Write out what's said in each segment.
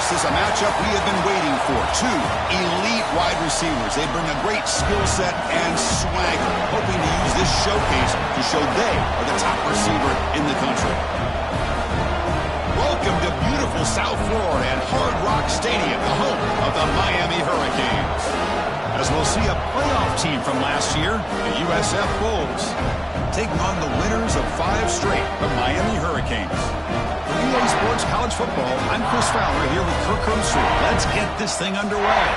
This is a matchup we have been waiting for. Two elite wide receivers. They bring a great skill set and swagger, hoping to use this showcase to show they are the top receiver in the country. Welcome to beautiful South Florida and Hard Rock Stadium, the home of the Miami Hurricanes. As we'll see a playoff team from last year, the USF Bulls, taking on the winners of 5 straight, the Miami Hurricanes. For EA Sports College Football, I'm Chris Fowler here with Kirk Herbstreit. Let's get this thing underway.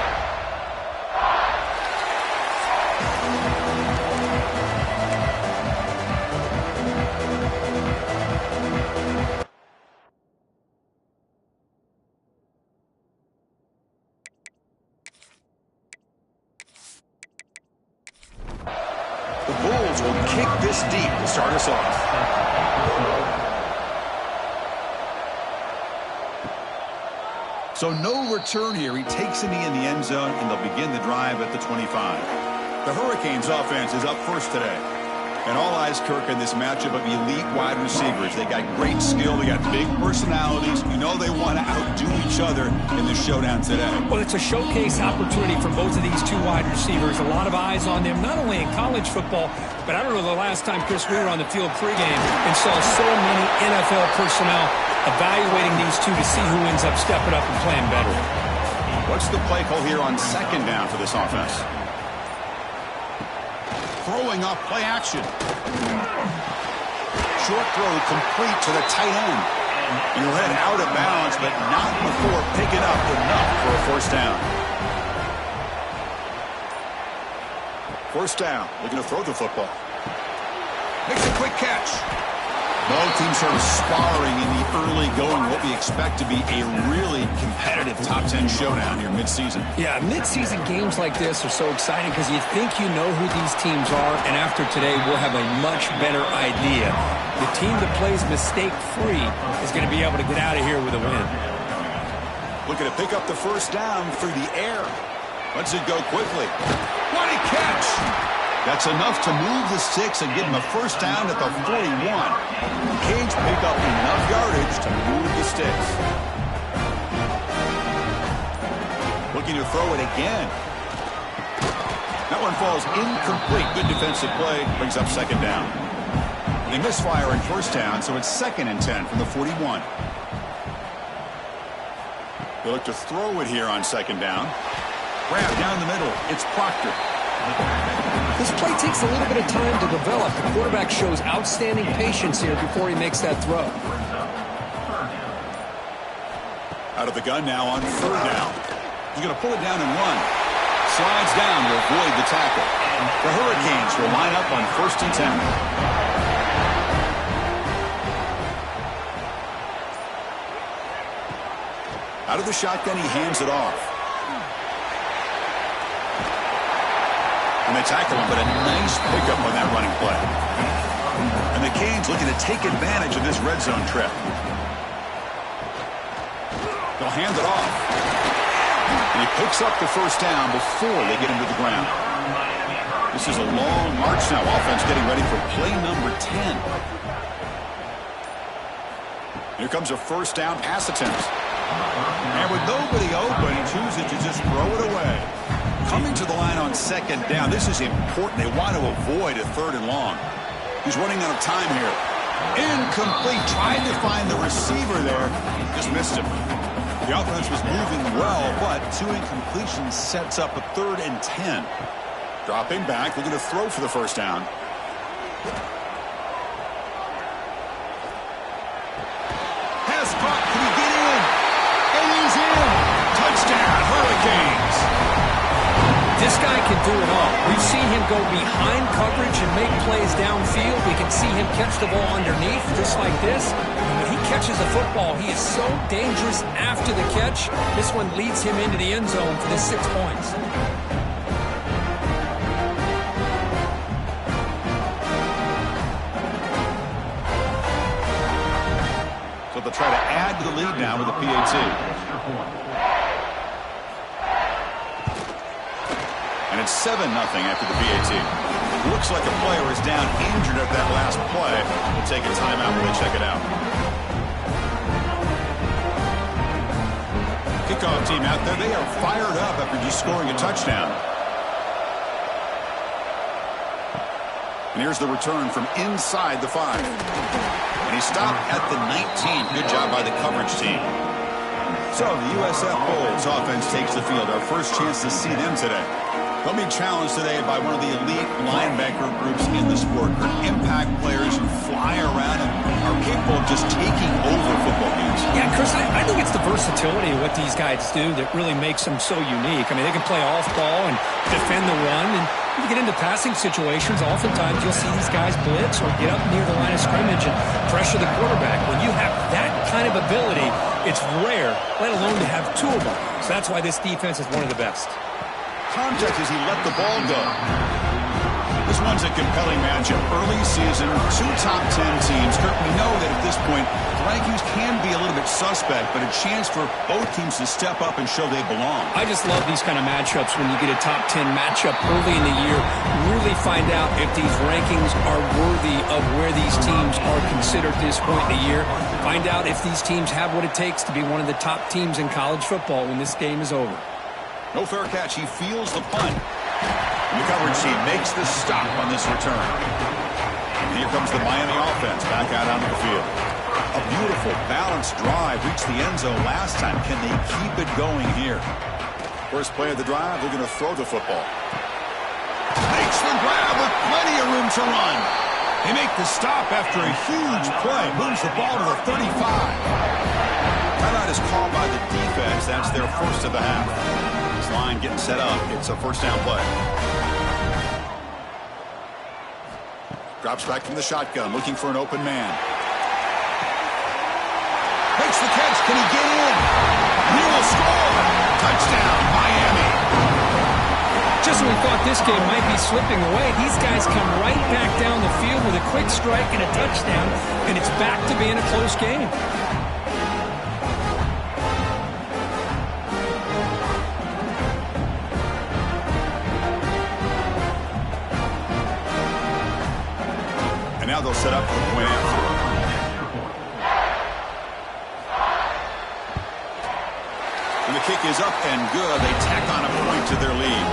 The Bulls will kick this deep to start us off. So no return here. He takes a knee in the end zone, and they'll begin the drive at the 25. The Hurricanes offense is up first today. And all eyes, Kirk, in this matchup of elite wide receivers. They got great skill. They got big personalities. You know they want to outdo each other in the showdown today. Well, it's a showcase opportunity for both of these 2 wide receivers. A lot of eyes on them, not only in college football, but I don't know the last time, Chris, we were on the field pregame and saw so many NFL personnel evaluating these 2 to see who ends up stepping up and playing better. What's the play call here on second down for this offense? Throwing off play action. Short throw complete to the tight end. You head out of bounds, but not before picking up enough for a first down. First down, looking to throw the football. Makes a quick catch. Both teams sort of sparring in the early going, what we expect to be a really competitive top 10 showdown here mid-season. Yeah, mid-season games like this are so exciting because you think you know who these teams are, and after today we'll have a much better idea. The team that plays mistake-free is going to be able to get out of here with a win. Looking to pick up the first down through the air. Lets it go quickly. What a catch! That's enough to move the sticks and give him a first down at the 41. The Canes pick up enough yardage to move the sticks. Looking to throw it again. That one falls incomplete. Good defensive play. Brings up second down. They misfire in first down, so it's 2nd and 10 from the 41. They look to throw it here on second down. Grab down the middle. It's Proctor. This play takes a little bit of time to develop. The quarterback shows outstanding patience here before he makes that throw. Out of the gun now on third down. He's going to pull it down and run. Slides down to avoid the tackle. The Hurricanes will line up on 1st and 10. Out of the shotgun, he hands it off. And they tackle him, but a nice pickup on that running play. And the Canes looking to take advantage of this red zone trip. They'll hand it off. And he picks up the first down before they get him to the ground. This is a long march now. Offense getting ready for play number 10. Here comes a first down pass attempt. And with nobody open, he chooses to just throw it away. Coming to the line on second down, this is important. They want to avoid a 3rd and long. He's running out of time here. Incomplete. Tried to find the receiver there. Just missed him. The offense was moving well, but 2 incompletions sets up a 3rd and 10. Dropping back. They're going to throw for the first down. Pass caught. Can he get in? And he's in. Touchdown, Hurricanes. This guy can do it all. We've seen him go behind coverage and make plays downfield. We can see him catch the ball underneath, just like this. And when he catches a football, he is so dangerous after the catch. This one leads him into the end zone for the 6 points. So they'll try to add to the lead now with a PAT. And it's 7-0 after the PAT. Looks like a player is down injured at that last play. We'll take a timeout when they check it out. kickoff team out there. They are fired up after just scoring a touchdown. And here's the return from inside the 5. And he stopped at the 19. Good job by the coverage team. So the USF Bulls offense takes the field. Our first chance to see them today. They'll be challenged today by one of the elite linebacker groups in the sport. They're impact players who fly around and are capable of just taking over football games. Yeah, Chris, I think it's the versatility of what these guys do that really makes them so unique. I mean, they can play off ball and defend the run. And when you get into passing situations, oftentimes you'll see these guys blitz or get up near the line of scrimmage and pressure the quarterback. When you have that kind of ability, it's rare, let alone to have two of them. So that's why this defense is one of the best. Contact as he let the ball go. This one's a compelling matchup. Early season, 2 top 10 teams. Kurt, we know that at this point, the rankings can be a little bit suspect, but a chance for both teams to step up and show they belong. I just love these kind of matchups when you get a top 10 matchup early in the year. Really find out if these rankings are worthy of where these teams are considered at this point in the year. Find out if these teams have what it takes to be one of the top teams in college football when this game is over. No fair catch. He feels the punt. And the coverage team makes the stop on this return. And here comes the Miami offense back out onto the field. A beautiful, balanced drive. Reached the end zone last time. Can they keep it going here? First play of the drive, they're going to throw the football. Makes the grab with plenty of room to run. They make the stop after a huge play. Moves the ball to the 35. Timeout is called by the defense. That's their first of the half. Line getting set up. It's a first down play. Drops back from the shotgun, looking for an open man. Makes the catch. Can he get in? He will score. Touchdown, Miami. Just when we thought this game might be slipping away, these guys come right back down the field with a quick strike and a touchdown, and it's back to being a close game. Now they'll set up for the point after. And the kick is up and good. They tack on a point to their lead.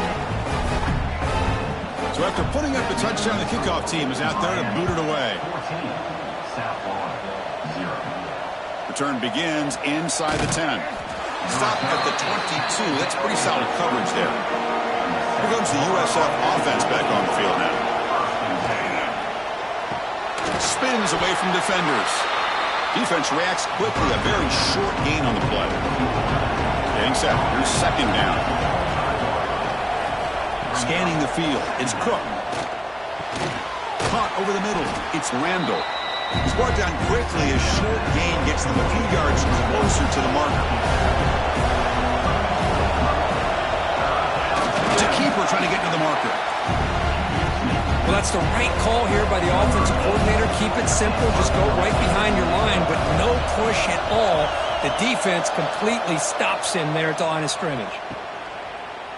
So after putting up the touchdown, the kickoff team is out there to boot it away. Return begins inside the 10. Stop at the 22. That's pretty solid coverage there. Here comes the USF offense back on the field now. Spins away from defenders. Defense reacts quickly. A very short gain on the play. Getting set. Here's second down. Scanning the field. It's Cook. Caught over the middle. It's Randall. He's brought down quickly. A short gain gets them a few yards closer to the marker. It's a keeper trying to get to the marker. Well, that's the right call here by the offensive coordinator. Keep it simple. Just go right behind your line, but no push at all. The defense completely stops him there at the line of scrimmage.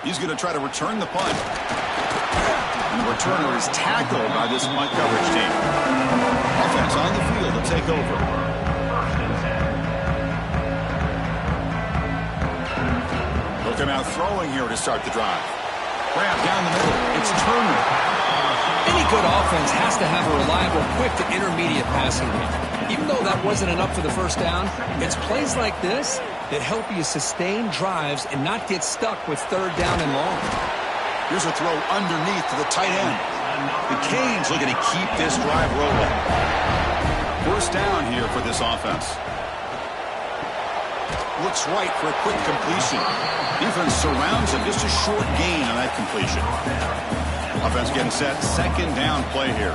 He's going to try to return the punt. And the returner is tackled by this punt coverage team. Offense on the field to take over. They'll come out throwing here to start the drive. Grab down the middle. It's Turner. Any good offense has to have a reliable, quick to intermediate passing game. Even though that wasn't enough for the first down, it's plays like this that help you sustain drives and not get stuck with third down and long. Here's a throw underneath to the tight end. The Canes looking to keep this drive rolling. First down here for this offense. Looks right for a quick completion. Defense surrounds him. Just a short gain on that completion. Offense getting set. Second down play here.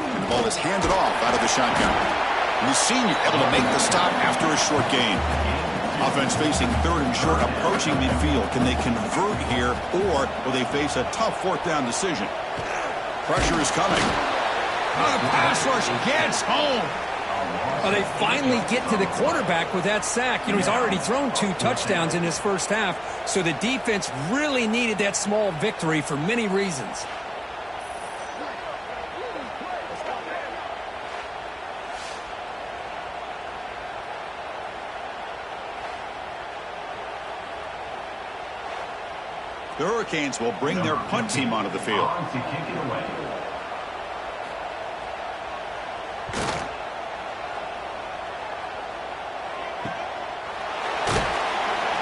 And the ball is handed off out of the shotgun. And the senior able to make the stop after a short gain. Offense facing third and short, approaching midfield. Can they convert here, or will they face a tough fourth down decision? Pressure is coming. The pass rush gets home. They finally get to the quarterback with that sack. You know, he's already thrown 2 touchdowns in his first half, so the defense really needed that small victory for many reasons. The Hurricanes will bring their punt team onto the field. The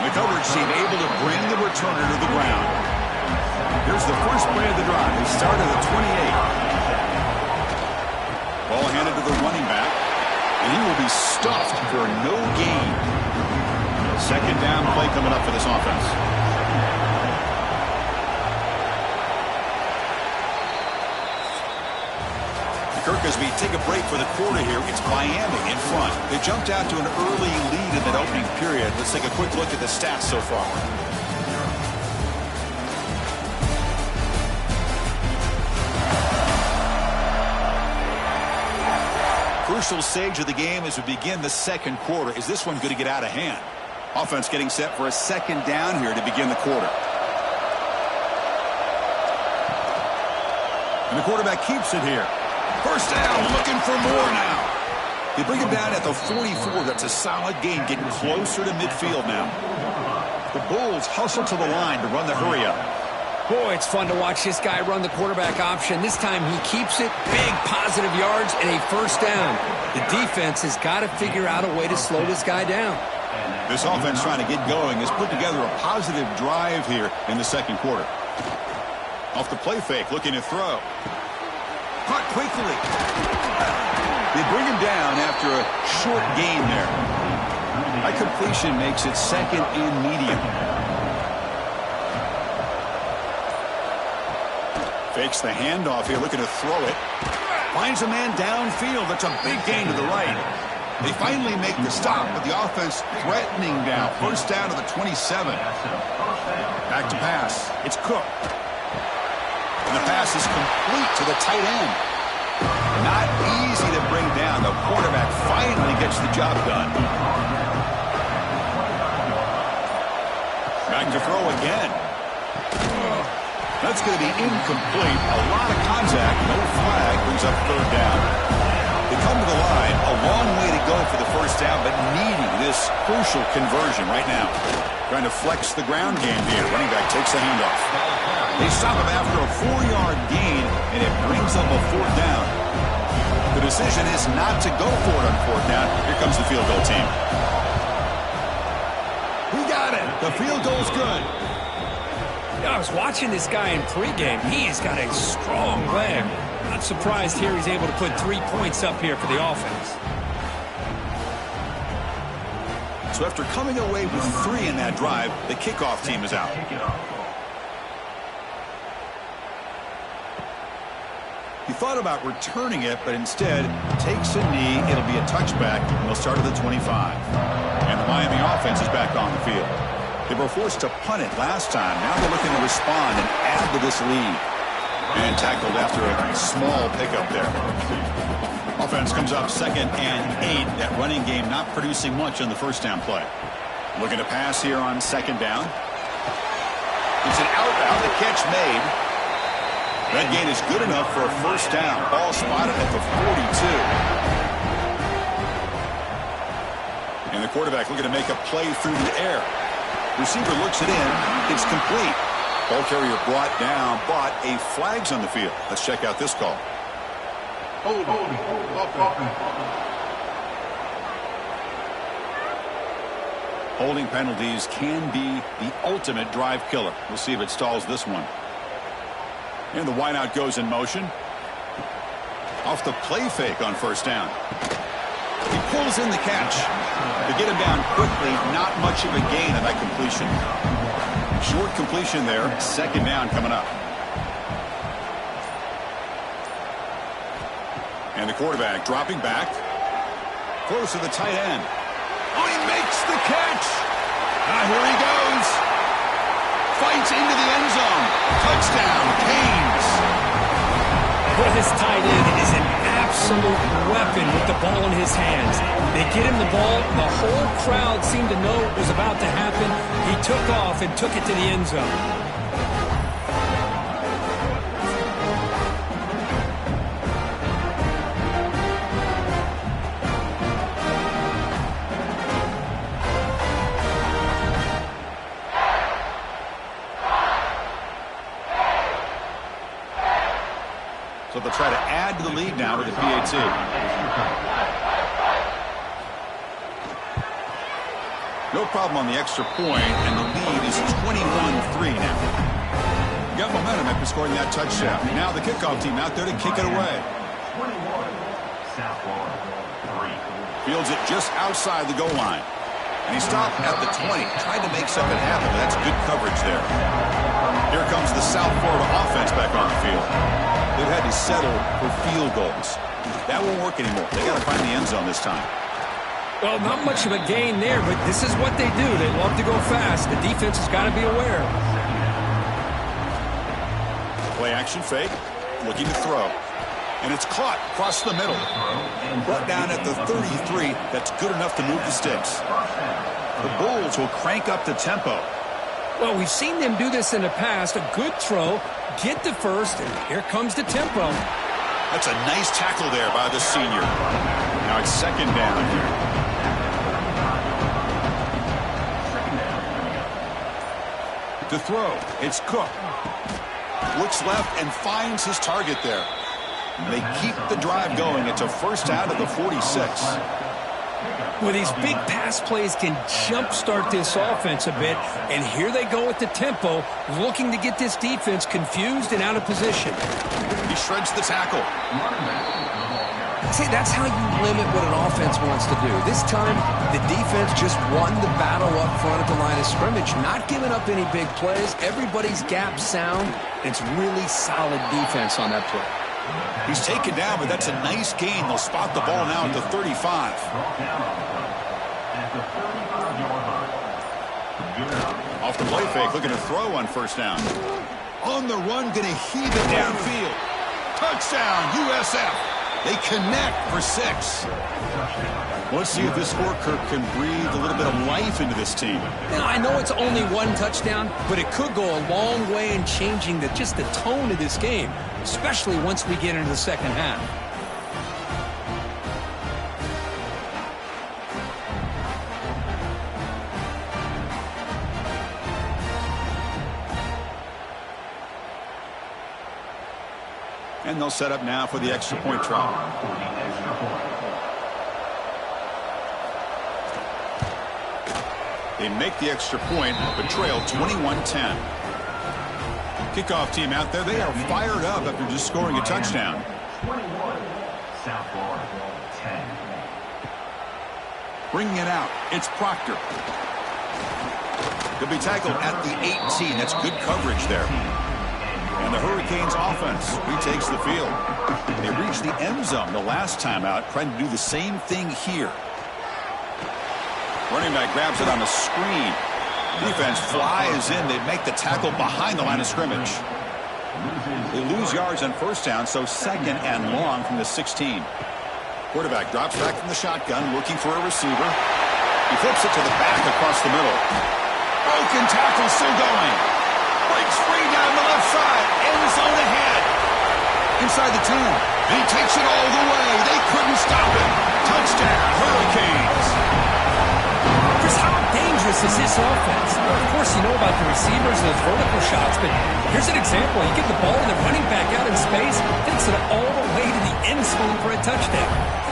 coverage team able to bring the returner to the ground. Here's the first play of the drive. He started at 28. Ball handed to the running back, and he will be stuffed for no gain. Second down play coming up for this offense. Kirk, as we take a break for the quarter here, it's Miami in front. They jumped out to an early lead in that opening period. Let's take a quick look at the stats so far. Crucial stage of the game as we begin the second quarter. Is this one going to get out of hand? Offense getting set for a second down here to begin the quarter. And the quarterback keeps it here. First down, looking for more now. They bring him down at the 44. That's a solid gain, getting closer to midfield now. The Bulls hustle to the line to run the hurry up. Boy, it's fun to watch this guy run the quarterback option. This time he keeps it, big positive yards, and a first down. The defense has got to figure out a way to slow this guy down. This offense trying to get going has put together a positive drive here in the second quarter. Off the play fake, looking to throw. Caught quickly. They bring him down after a short gain there. High completion makes it second and medium. Fakes the handoff here, looking to throw it. Finds a man downfield. That's a big gain to the right. They finally make the stop, but the offense threatening now. First down to the 27. Back to pass. It's Cook. And the pass is complete to the tight end. Not easy to bring down. The quarterback finally gets the job done. Back to throw again. That's going to be incomplete. A lot of contact. No flag. Brings up third down. They come to the line. A long way to go for the first down, but needing this crucial conversion right now. Trying to flex the ground game here. Running back takes the handoff. They stop him after a 4-yard gain, and it brings up a fourth down. The decision is not to go for it on fourth down. Here comes the field goal team. We got it. The field goal's good. Yeah, I was watching this guy in pregame. He's got a strong leg. Not surprised here he's able to put 3 points up here for the offense. So after coming away with 3 in that drive, the kickoff team is out. He thought about returning it, but instead takes a knee. It'll be a touchback, and they'll start at the 25. And the Miami offense is back on the field. They were forced to punt it last time. Now they're looking to respond and add to this lead. And tackled after a small pickup there. Offense comes up 2nd and 8. That running game not producing much on the first down play. Looking to pass here on 2nd down. It's an out. The catch made. That gain is good enough for a first down. Ball spotted at the 42. And the quarterback looking to make a play through the air. Receiver looks it in. It's complete. Ball carrier brought down, but a flag's on the field. Let's check out this call. Holding penalties can be the ultimate drive killer. We'll see if it stalls this one. And the wideout goes in motion. Off the play fake on first down. He pulls in the catch. To get him down quickly, not much of a gain on that completion. Short completion there. 2nd down coming up. And the quarterback dropping back. Close to the tight end. Oh, he makes the catch. Here he goes. Fights into the end zone. Touchdown, Canes. Well, this tight end is an absolute weapon with the ball in his hands. They get him the ball. The whole crowd seemed to know what was about to happen. He took off and took it to the end zone. PAT. No problem on the extra point, and the lead is 21-3 now. Got momentum after scoring that touchdown. Now the kickoff team out there to kick it away. Fields it just outside the goal line. And he stopped at the 20, tried to make something happen, but that's good coverage there. Here comes the South Florida offense back on the field. They've had to settle for field goals. That won't work anymore. They got to find the end zone this time. Well, not much of a gain there, but this is what they do. They love to go fast. The defense has got to be aware. Play action fake, looking to throw. And it's caught across the middle. Brought down at the 33. That's good enough to move the sticks. The Bulls will crank up the tempo. Well, we've seen them do this in the past. A good throw, get the first, and here comes the tempo. That's a nice tackle there by the senior. Now it's second down here. To throw, it's Cook. Looks left and finds his target there. They keep the drive going. It's a first down at the 46. Well, these big pass plays can jumpstart this offense a bit, and here they go with the tempo, looking to get this defense confused and out of position. He shreds the tackle. See, that's how you limit what an offense wants to do. This time, the defense just won the battle up front at the line of scrimmage, not giving up any big plays. Everybody's gap sound. It's really solid defense on that play. He's taken down, but that's a nice gain. They'll spot the ball now at the 35. Off the play fake, looking to throw on first down. On the run, going to heave it downfield. Touchdown, USF. They connect for 6. Let's see if this score, Kirk, can breathe a little bit of life into this team. Now, I know it's only one touchdown, but it could go a long way in changing just the tone of this game, especially once we get into the second half. And they'll set up now for the extra point try. They make the extra point, but trail 21-10. Kickoff team out there, they are fired up after just scoring a touchdown. 21, South Florida, 10. Bringing it out, it's Proctor. He'll be tackled at the 18. That's good coverage there. And the Hurricanes offense retakes the field. They reached the end zone the last time out, trying to do the same thing here. Running back grabs it on the screen. Defense flies in. They make the tackle behind the line of scrimmage. They lose yards on first down, so second and long from the 16. Quarterback drops back from the shotgun, looking for a receiver. He flips it to the back across the middle. Broken tackle still going. Breaks free down the left side. End zone ahead. Inside the 10. And he takes it all the way. They couldn't stop him. Touchdown, Hurricanes. How dangerous is this offense? Well, of course, you know about the receivers and those vertical shots, but here's an example. You get the ball and the running back out in space, takes it all the way to the end zone for a touchdown.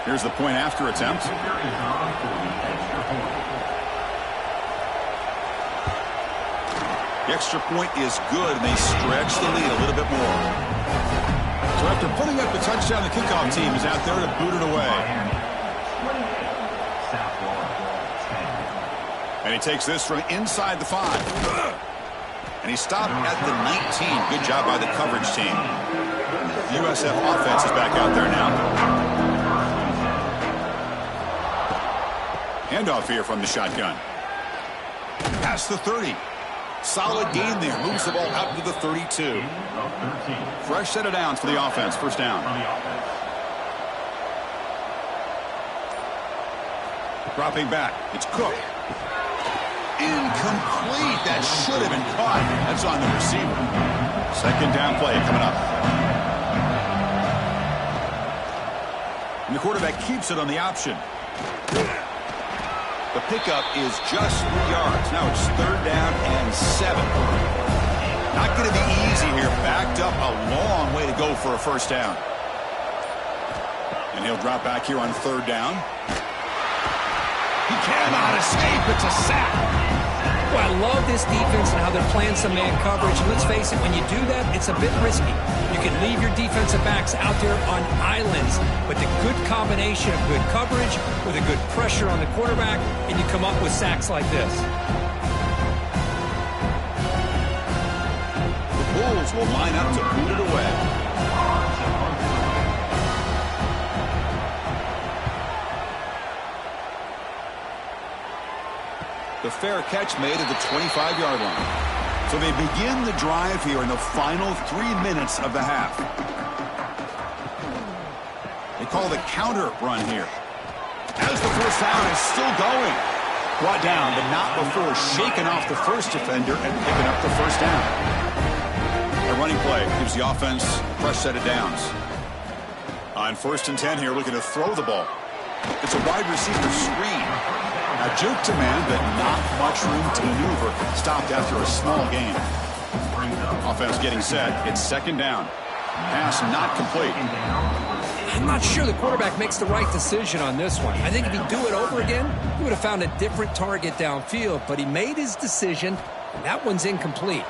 Here's the point after attempt. The extra point is good, and they stretch the lead a little bit more. So after putting up the touchdown, the kickoff team is out there to boot it away. And he takes this from inside the 5. And he stopped at the 19. Good job by the coverage team. The USF offense is back out there now. Handoff here from the shotgun. Past the 30. Solid gain there. Moves the ball out to the 32. Fresh set of downs for the offense. First down. Dropping back. It's Cook. Incomplete. That should have been caught. That's on the receiver. Second down play coming up. And the quarterback keeps it on the option. The pickup is just 3 yards. Now it's third down and 7. Not going to be easy here. Backed up a long way to go for a first down. And he'll drop back here on third down. He cannot escape. It's a sack. Well, I love this defense and how they're playing some man coverage. And let's face it, when you do that, it's a bit risky. You can leave your defensive backs out there on islands, but the good combination of good coverage with a good pressure on the quarterback, and you come up with sacks like this. The Bulls will line up to boot it away. The fair catch made at the 25-yard line. So they begin the drive here in the final 3 minutes of the half. They call the counter run here. As the first down is still going. Brought down, but not before shaking off the first defender and picking up the first down. A running play gives the offense a fresh set of downs. On 1st and 10 here, looking to throw the ball. It's a wide receiver screen. A juke to man, but not much room to maneuver. Stopped after a small gain. Offense getting set. It's second down. Pass not complete. I'm not sure the quarterback makes the right decision on this one. I think if he'd do it over again, he would have found a different target downfield. But he made his decision, and that one's incomplete.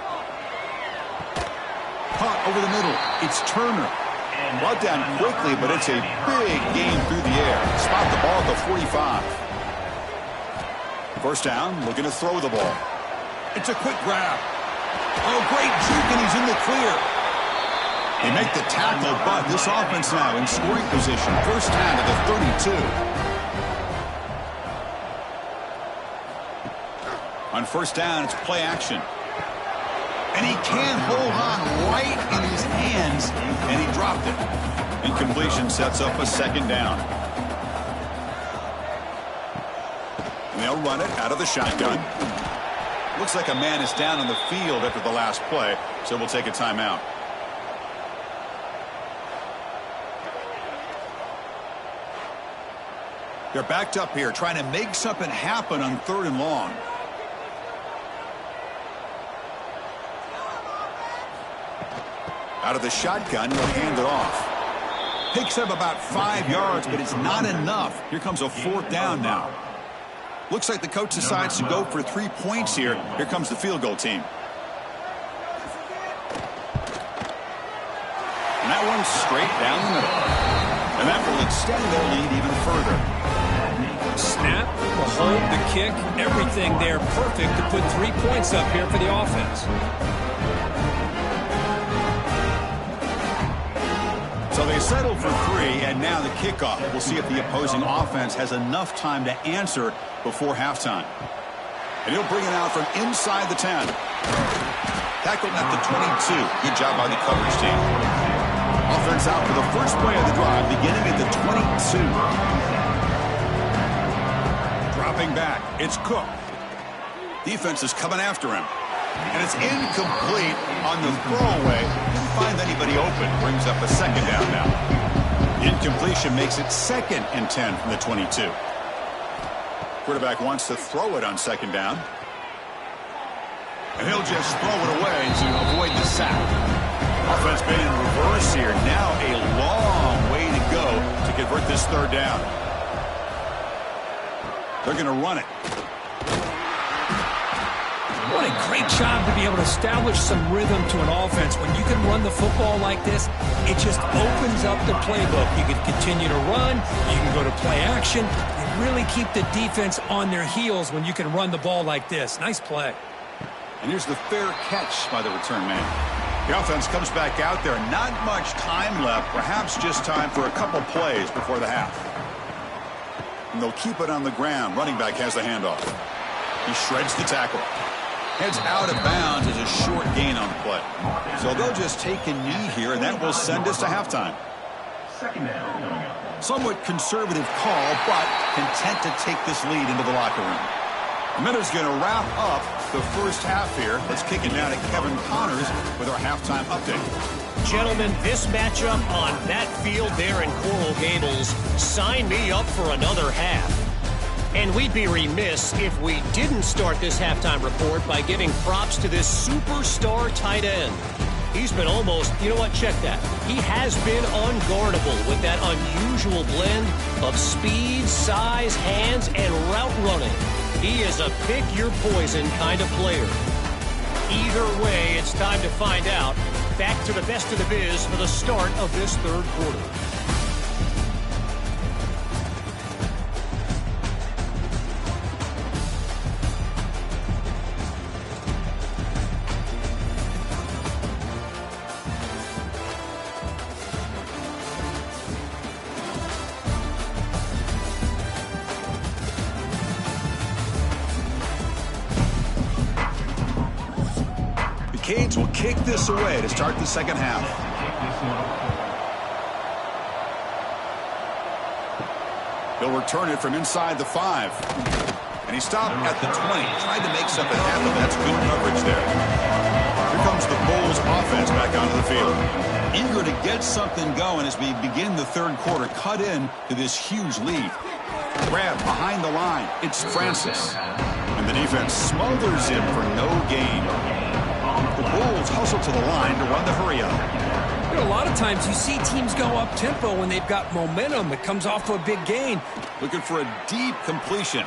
Caught over the middle. It's Turner. Brought down quickly, but it's a big gain through the air. Spot the ball at the 45. First down, looking to throw the ball. It's a quick grab. Oh, great juke, and he's in the clear. They make the tackle, but this offense now in scoring position. First down to the 32. On first down, it's play action. And he can't hold on right in his hands, and he dropped it. Incompletion sets up a second down. And they'll run it out of the shotgun. Looks like a man is down on the field after the last play, so we'll take a timeout. They're backed up here, trying to make something happen on 3rd and long. Out of the shotgun, he'll hand it off. Picks up about 5 yards, but it's not enough. Here comes a 4th down now. Looks like the coach decides to go for 3 points here. Here comes the field goal team. And that one's straight down the middle. And that will extend their lead even further. Snap, the hold, the kick, everything there perfect to put 3 points up here for the offense. So they settle for 3, and now the kickoff. We'll see if the opposing offense has enough time to answer before halftime. And he'll bring it out from inside the 10. Tackled at the 22. Good job by the coverage team. Offense out for the first play of the drive, beginning at the 22. Dropping back, it's Cook. Defense is coming after him. And it's incomplete on the throwaway. Didn't find anybody open. Brings up a second down now. Incompletion makes it 2nd and 10 from the 22. Quarterback wants to throw it on second down. And he'll just throw it away to avoid the sack. Offense been in reverse here. Now a long way to go to convert this 3rd down. They're going to run it. What a great job to be able to establish some rhythm to an offense. When you can run the football like this, it just opens up the playbook. You can continue to run. You can go to play action. You really keep the defense on their heels when you can run the ball like this. Nice play. And here's the fair catch by the return man. The offense comes back out there. Not much time left. Perhaps just time for a couple plays before the half. And they'll keep it on the ground. Running back has the handoff. He shreds the tackle. Heads out of bounds as a short gain on the play. So they'll just take a knee here, and that will send us to halftime. Second down coming up. Somewhat conservative call, but content to take this lead into the locker room. A minute's going to wrap up the first half here. Let's kick it now to Kevin Connors with our halftime update. Gentlemen, this matchup on that field there in Coral Gables, sign me up for another half. And we'd be remiss if we didn't start this halftime report by giving props to this superstar tight end. He's been almost, you know what, check that. He has been unguardable with that unusual blend of speed, size, hands, and route running. He is a pick-your-poison kind of player. Either way, it's time to find out. Back to the best of the biz for the start of this third quarter. Canes will kick this away to start the second half. He'll return it from inside the 5. And he stopped at the 20. Tried to make something happen. That's good coverage there. Here comes the Bulls offense back onto the field. Eager to get something going as we begin the third quarter. Cut in to this huge lead. Grab behind the line. It's Francis. And the defense smothers him for no gain. The Bulls hustle to the line to run the hurry up. You know, a lot of times you see teams go up-tempo when they've got momentum. It comes off to a big gain. Looking for a deep completion.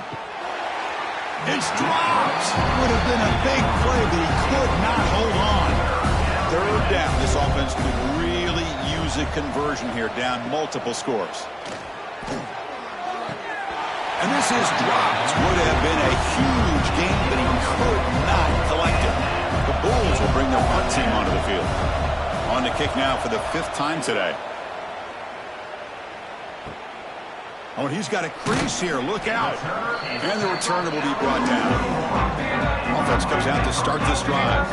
It's dropped. Would have been a big play, but he could not hold on. Third down. This offense could really use a conversion here, down multiple scores. And this is dropped. Would have been a huge gain, but he could not collect it. The Bulls will bring their punt team onto the field. On to kick now for the 5th time today. Oh, and he's got a crease here. Look out. And the returner will be brought down. Offense comes out to start this drive.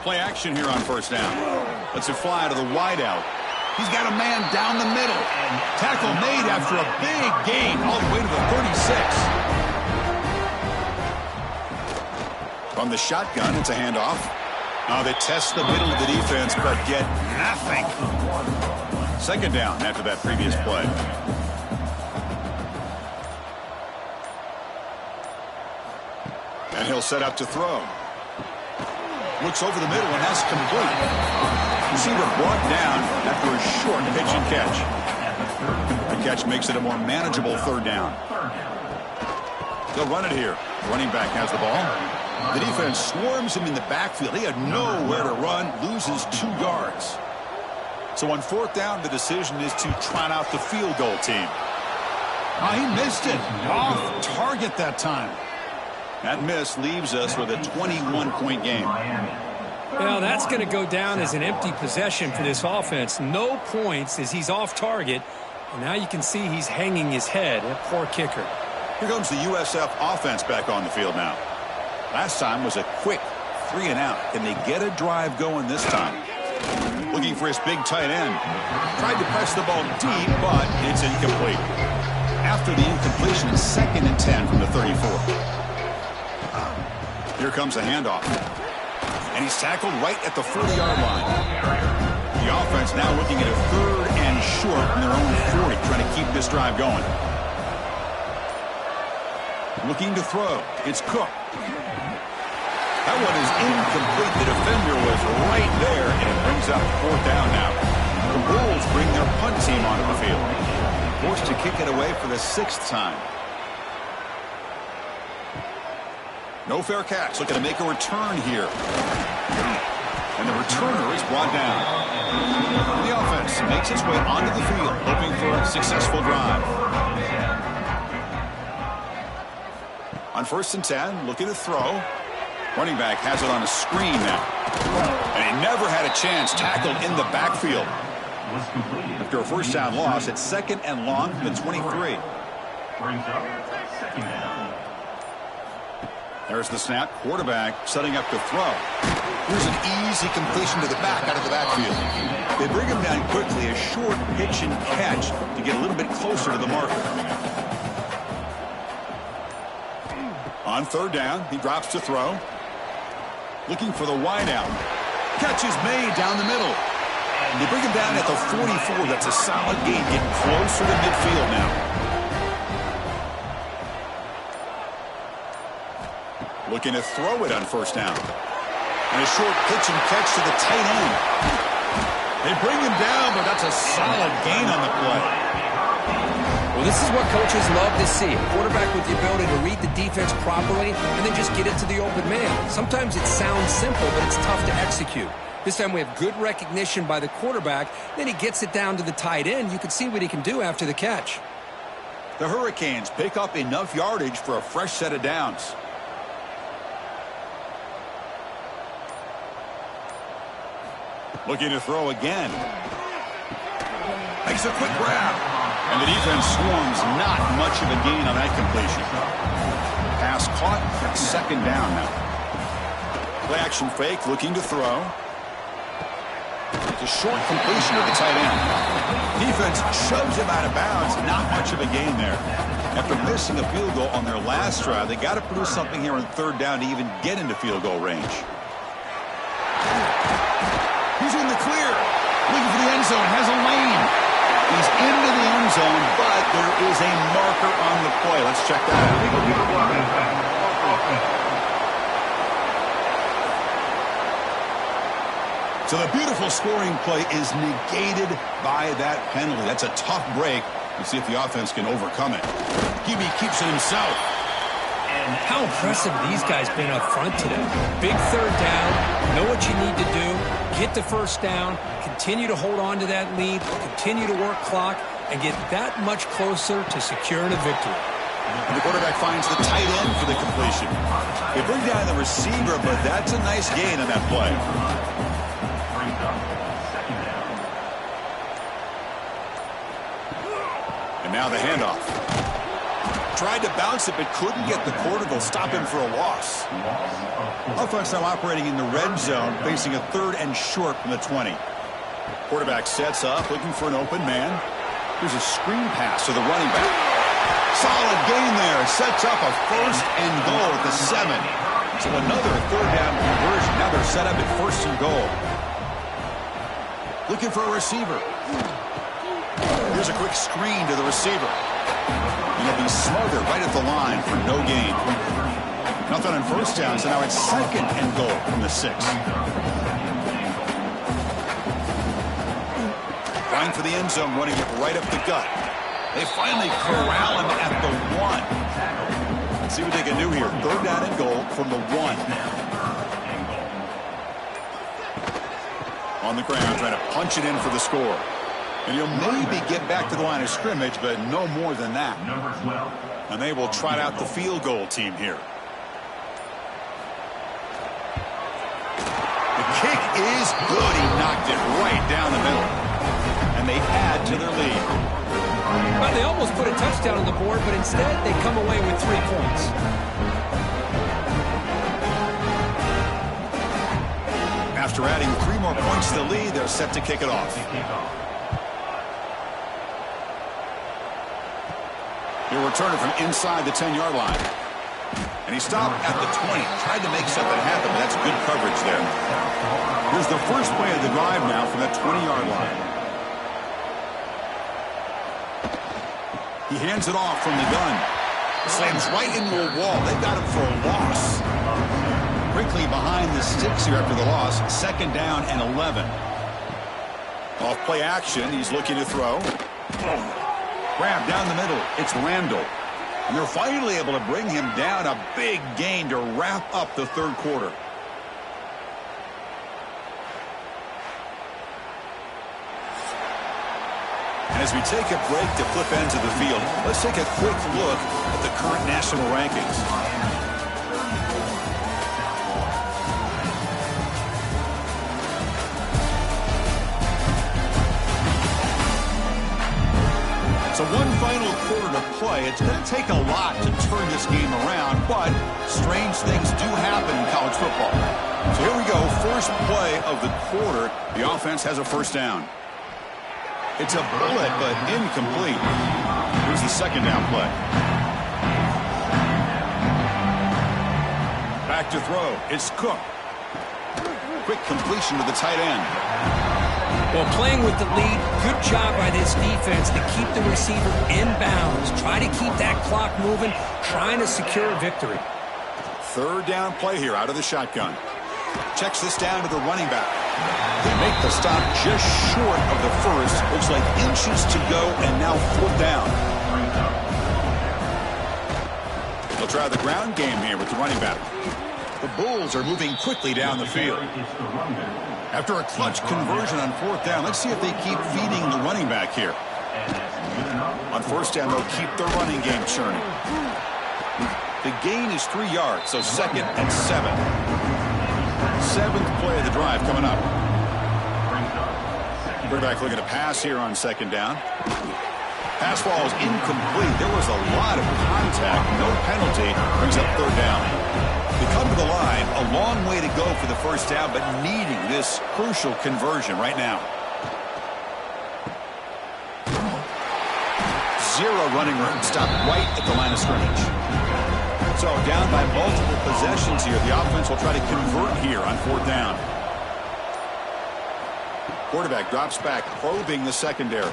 Play action here on first down. Lets it fly to the wideout. He's got a man down the middle. Tackle made after a big gain all the way to the 36. From the shotgun, it's a handoff. Now they test the middle of the defense, but get nothing. Second down after that previous play. And he'll set up to throw. Looks over the middle, and that's complete. Receiver brought down after a short pitch and catch. The catch makes it a more manageable third down. They'll run it here. Running back has the ball. The defense swarms him in the backfield. He had nowhere to run, loses 2 yards. So on fourth down, the decision is to trot out the field goal team. Oh, he missed it. Off target that time. That miss leaves us with a 21-point game. Well, that's going to go down as an empty possession for this offense. No points as he's off target. And now you can see he's hanging his head. A poor kicker. Here comes the USF offense back on the field now. Last time was a quick 3 and out. Can they get a drive going this time? Looking for his big tight end. Tried to press the ball deep, but it's incomplete. After the incompletion, it's 2nd and 10 from the 34. Here comes a handoff. And he's tackled right at the 40-yard line. The offense now looking at a 3rd and short in their own 40, trying to keep this drive going. Looking to throw. It's Cook. That one is incomplete. The defender was right there, and it brings up 4th down now. The Bulls bring their punt team onto the field. Forced to kick it away for the 6th time. No fair catch. Looking to make a return here. And the returner is brought down. The offense makes its way onto the field, hoping for a successful drive. On 1st and 10, looking to throw. Running back has it on a screen now. And he never had a chance. Tackled in the backfield. After a 1st down loss, it's 2nd and long from the 23. There's the snap. Quarterback setting up to throw. Here's an easy completion to the back out of the backfield. They bring him down quickly. A short pitch and catch to get a little bit closer to the marker. On third down, he drops to throw. Looking for the wideout. Catch is made down the middle. They bring him down at the 44. That's a solid gain. Getting closer to midfield now. Looking to throw it on first down. And a short pitch and catch to the tight end. They bring him down, but that's a solid gain on the play. Well, this is what coaches love to see. A quarterback with the ability to read the defense properly and then just get it to the open man. Sometimes it sounds simple, but it's tough to execute. This time we have good recognition by the quarterback. Then he gets it down to the tight end. You can see what he can do after the catch. The Hurricanes pick up enough yardage for a fresh set of downs. Looking to throw again. Makes a quick grab. And the defense swarms. Not much of a gain on that completion. Pass caught. Second down now. Play action fake. Looking to throw. It's a short completion to the tight end. Defense shoves him out of bounds. Not much of a gain there. After missing a field goal on their last drive, they got to produce something here on third down to even get into field goal range. He's in the clear. Looking for the end zone. Has a lane. He's into the end zone, but there is a marker on the play. Let's check that out. So the beautiful scoring play is negated by that penalty. That's a tough break. Let's see if the offense can overcome it. Gibby keeps it himself. How impressive these guys been up front today. Big third down, know what you need to do, get the first down, continue to hold on to that lead, continue to work clock, and get that much closer to securing a victory. And the quarterback finds the tight end for the completion. They bring down the receiver, but that's a nice gain on that play. And now the handoff. Tried to bounce it, but couldn't get the quarter to stop him for a loss. Offense now operating in the red zone, facing a third and short from the 20. Quarterback sets up, looking for an open man. Here's a screen pass to the running back. Solid gain there. Sets up a first and goal at the 7. So another third down conversion. Now they're set up at first and goal. Looking for a receiver. Here's a quick screen to the receiver. And he'll be smothered right at the line for no gain. Nothing on first down, so now it's second and goal from the 6. Going for the end zone, running it right up the gut. They finally corral him at the 1. Let's see what they can do here. Third down and goal from the 1. On the ground, trying to punch it in for the score. And you'll maybe get back to the line of scrimmage, but no more than that. And they will trot out the field goal team here. The kick is good. He knocked it right down the middle. And they add to their lead. Well, they almost put a touchdown on the board, but instead they come away with 3 points. After adding 3 more points to the lead, they're set to kick it off. He'll return it from inside the 10-yard line. And he stopped at the 20. Tried to make something happen, but that's good coverage there. Here's the first play of the drive now from that 20-yard line. He hands it off from the gun. Slams right into a wall. They've got him for a loss. Quickly behind the sticks here after the loss. Second down and 11. Off play action. He's looking to throw. Grab down the middle. It's Randall. And they're finally able to bring him down. A big gain to wrap up the third quarter. And as we take a break to flip ends of the field, let's take a quick look at the current national rankings. So So one final quarter to play. It's going to take a lot to turn this game around, but strange things do happen in college football. So here we go, first play of the quarter. The offense has a first down. It's a bullet, but incomplete. Here's the second down play. Back to throw. It's Cook. Quick completion to the tight end. Well, playing with the lead, good job by this defense to keep the receiver in bounds. Try to keep that clock moving, trying to secure a victory. Third down play here out of the shotgun. Checks this down to the running back. They make the stop just short of the first. Looks like inches to go, and now fourth down. They'll try the ground game here with the running back. The Bulls are moving quickly down the field. After a clutch conversion on fourth down, let's see if they keep feeding the running back here. On first down, they'll keep the running game churning. The gain is 3 yards, so 2nd and 7. 7th play of the drive coming up. Quarterback looking to pass here on 2nd down. Pass ball is incomplete. There was a lot of contact. No penalty. Brings up 3rd down. They come to the line. A long way to go for the first down, but needing this crucial conversion right now. 0 running room. Stopped right at the line of scrimmage. So down by multiple possessions here. The offense will try to convert here on 4th down. Quarterback drops back, probing the secondary.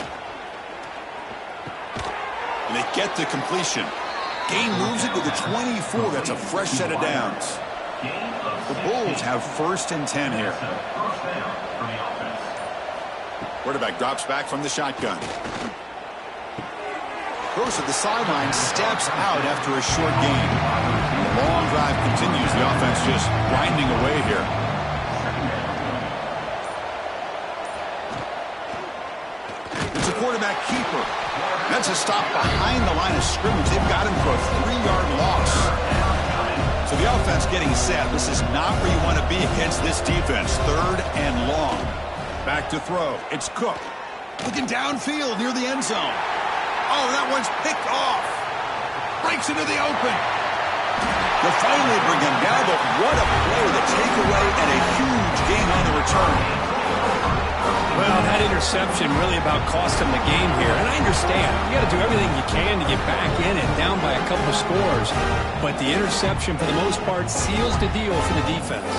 And they get the completion. Gain moves it to the 24. That's a fresh set of downs. The Bulls have 1st and 10 here. Quarterback drops back from the shotgun. Goes to the sideline, steps out after a short gain. The long drive continues. The offense just grinding away here. It's a quarterback keeper. That's a stop behind the line of scrimmage. They've got him for a 3-yard loss. So the offense getting set. This is not where you want to be against this defense. 3rd and long. Back to throw. It's Cook. Looking downfield near the end zone. Oh, that one's picked off. Breaks into the open. They'll finally bring him down, but what a play. The takeaway and a huge gain on the return. Well, that interception really about cost him the game here. And I understand. You got to do everything you can to get back in it, down by a couple of scores. But the interception, for the most part, seals the deal for the defense.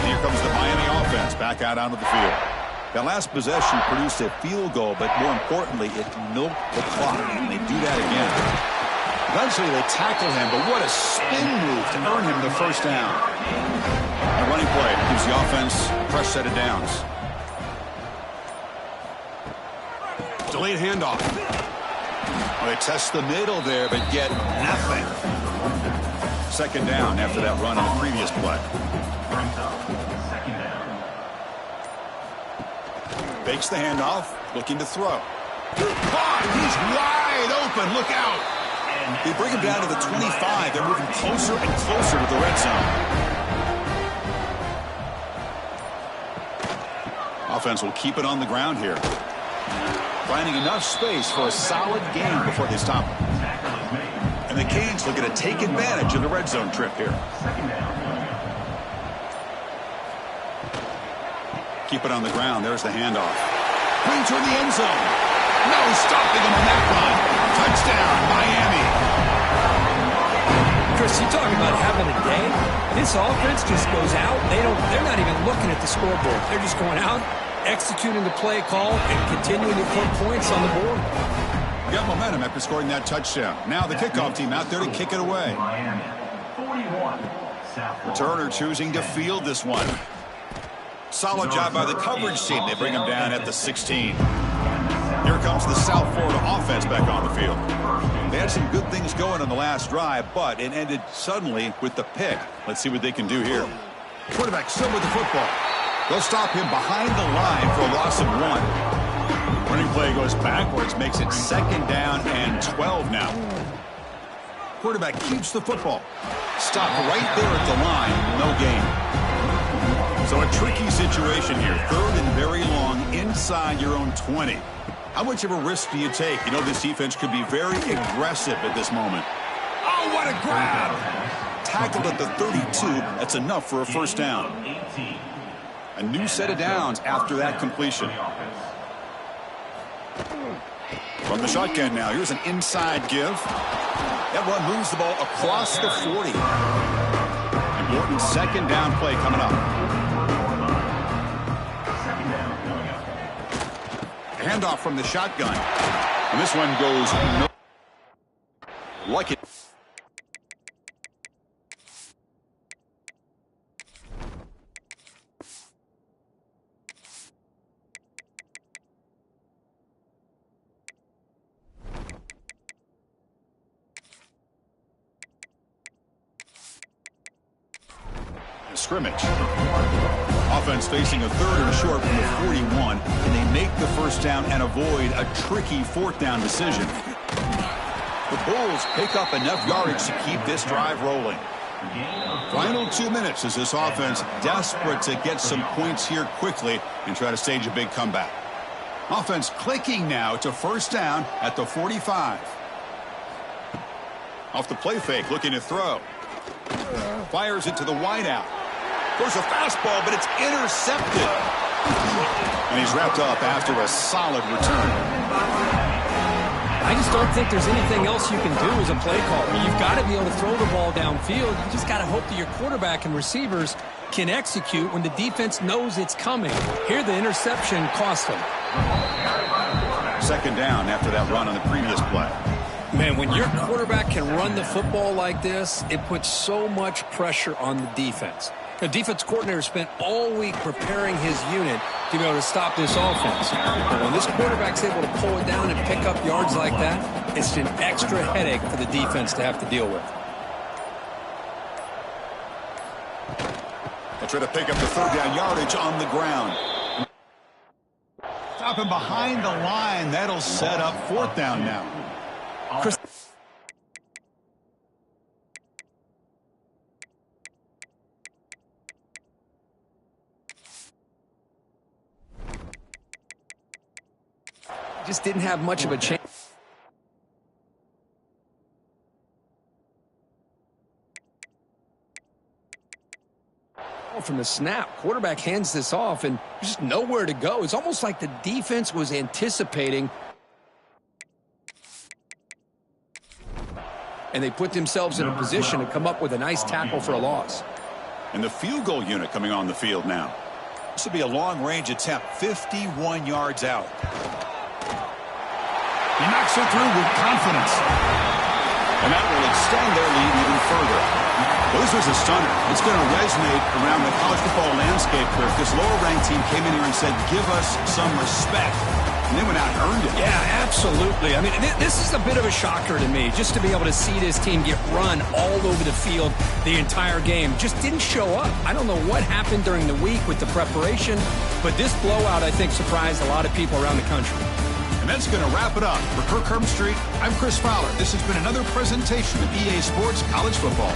Here comes the Miami offense back out onto the field. That last possession produced a field goal, but more importantly, it milked the clock. And they do that again. Eventually, they tackle him, but what a spin move to earn him the first down. The running play gives the offense a fresh set of downs. Delayed handoff. Well, they test the middle there, but get nothing. 2nd down after that run on the previous play. Fakes the handoff, looking to throw. He's wide open. Look out. They bring him down to the 25. They're moving closer and closer to the red zone. Offense will keep it on the ground here. Finding enough space for a solid gain before they stop him. And the Canes looking to take advantage of the red zone trip here. Keep it on the ground. There's the handoff. Clean toward the end zone. No stopping him on that run. Touchdown, Miami. Chris, you talking about having a day? This offense just goes out. They're not even looking at the scoreboard. They're just going out, executing the play call, and continuing to put points on the board. Got momentum after scoring that touchdown. Now the kickoff team out there to kick it away. Returner choosing to field this one. Solid job by the coverage team. They bring him down at the 16. Here comes the South Florida offense back on the field. They had some good things going on the last drive, but it ended suddenly with the pick. Let's see what they can do here. Quarterback still with the football. They'll stop him behind the line for a loss of 1. Running play goes backwards, makes it 2nd down and 12 now. Quarterback keeps the football. Stop right there at the line. No gain. So a tricky situation here. Third and very long inside your own 20. How much of a risk do you take? You know, this defense could be very aggressive at this moment. Oh, what a grab! Tackled at the 32. That's enough for a first down. A new set of downs after that completion. From the shotgun now, here's an inside give. That run moves the ball across the 40. Important second down play coming up. Handoff from the shotgun. And this one goes no. Like it. Scrimmage. Offense facing a third and short from the 41, and they make the first down and avoid a tricky fourth down decision. The Bulls pick up enough yardage to keep this drive rolling. Final 2 minutes as this offense desperate to get some points here quickly and try to stage a big comeback. Offense clicking now to first down at the 45. Off the play fake, looking to throw. Fires it to the wideout. There's a fastball, but it's intercepted. And he's wrapped up after a solid return. I just don't think there's anything else you can do as a play caller. You've got to be able to throw the ball downfield. You just got to hope that your quarterback and receivers can execute when the defense knows it's coming. Here, the interception cost them. Second down after that run on the previous play. Man, when your quarterback can run the football like this, it puts so much pressure on the defense. The defense coordinator spent all week preparing his unit to be able to stop this offense. But when this quarterback's able to pull it down and pick up yards like that, it's an extra headache for the defense to have to deal with. They try to pick up the third down yardage on the ground. Stopping behind the line. That'll set up fourth down now. Chris. Just didn't have much of a chance. From the snap, quarterback hands this off and there's just nowhere to go. It's almost like the defense was anticipating, and they put themselves in a position to come up with a nice tackle for a loss. And the field goal unit coming on the field now. This will be a long-range attempt, 51 yards out. He knocks it through with confidence. And that will extend their lead even further. Well, this was a stunner. It's going to resonate around the college football landscape, Chris. This lower-ranked team came in here and said, give us some respect. And they went out and earned it. Yeah, absolutely. I mean, this is a bit of a shocker to me, just to be able to see this team get run all over the field the entire game. Just didn't show up. I don't know what happened during the week with the preparation, but this blowout, I think, surprised a lot of people around the country. And that's going to wrap it up. For Kirk Street, I'm Chris Fowler. This has been another presentation of EA Sports College Football.